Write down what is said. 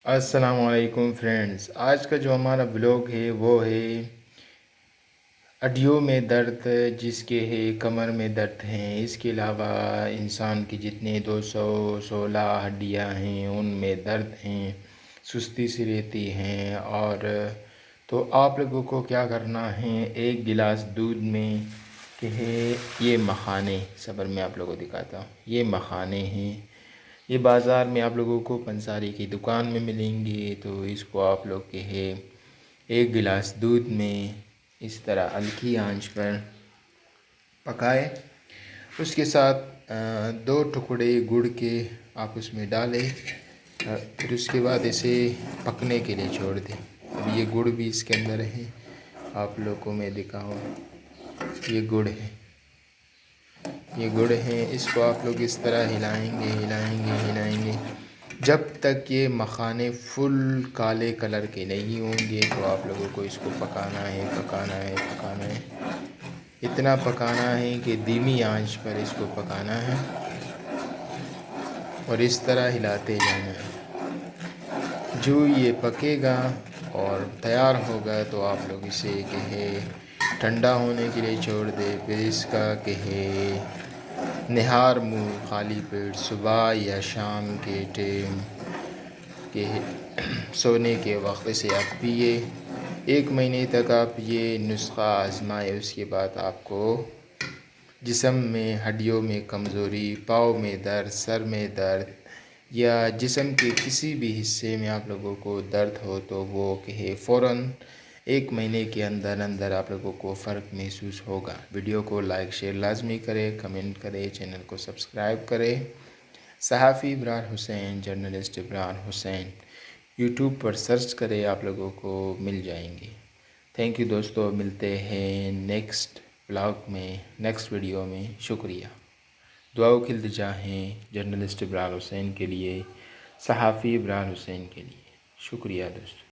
السلام علیکم فرینڈز، آج کا جو ہمارا بلاگ ہے وہ ہے ہڈیوں میں درد، جس کے ہے کمر میں درد ہیں۔ اس کے علاوہ انسان کی جتنے 216 ہڈیاں ہیں ان میں درد ہیں، سستی سی رہتی ہیں۔ اور تو آپ لوگوں کو کیا کرنا ہے، ایک گلاس دودھ میں کہ ہے یہ مکھانے، صبر میں آپ لوگوں کو دکھاتا ہوں، یہ مکھانے ہیں۔ یہ بازار میں آپ لوگوں کو پنساری کی دکان میں ملیں گے۔ تو اس کو آپ لوگ کے ہے ایک گلاس دودھ میں اس طرح ہلکی آنچ پر پکائے، اس کے ساتھ 2 ٹکڑے گڑ کے آپ اس میں ڈالیں، پھر اس کے بعد اسے پکنے کے لیے چھوڑ دیں۔ اب یہ گڑ بھی اس کے اندر ہے، آپ لوگوں کو میں دکھاؤں، یہ گڑ ہے، یہ گڑ ہے۔ اس کو آپ لوگ اس طرح ہلائیں گے جب تک یہ مکھانے فل کالے کلر کے نہیں ہوں گے۔ تو آپ لوگوں کو اس کو پکانا ہے۔ اتنا پکانا ہے کہ دھیمی آنچ پر اس کو پکانا ہے اور اس طرح ہلاتے جانا ہے۔ جو یہ پکے گا اور تیار ہوگا تو آپ لوگ اسے کہ ہے ٹھنڈا ہونے کے لیے چھوڑ دے۔ پھر اس کا کہ ہے نہار منہ خالی پیٹ صبح یا شام کے ٹائم کہ سونے کے وقت سے آپ پیے۔ 1 مہینے تک آپ یہ نسخہ آزمائے، اس کے بعد آپ کو جسم میں ہڈیوں میں کمزوری، پاؤں میں درد، سر میں درد یا جسم کے کسی بھی حصے میں آپ لوگوں کو درد ہو تو وہ کہ فوراً 1 مہینے کے اندر آپ لوگوں کو فرق محسوس ہوگا۔ ویڈیو کو لائک شیئر لازمی کرے، کمنٹ کرے، چینل کو سبسکرائب کرے۔ صحافی ابرار حسین، جرنلسٹ ابرار حسین، یوٹیوب پر سرچ کرے، آپ لوگوں کو مل جائیں گے۔ تھینک یو دوستو، ملتے ہیں نیکسٹ بلاگ میں، نیکسٹ ویڈیو میں۔ شکریہ۔ دعاؤں کی التجا ہیں جرنلسٹ ابرار حسین کے لیے، صحافی ابرار حسین کے لیے۔ شکریہ دوستو۔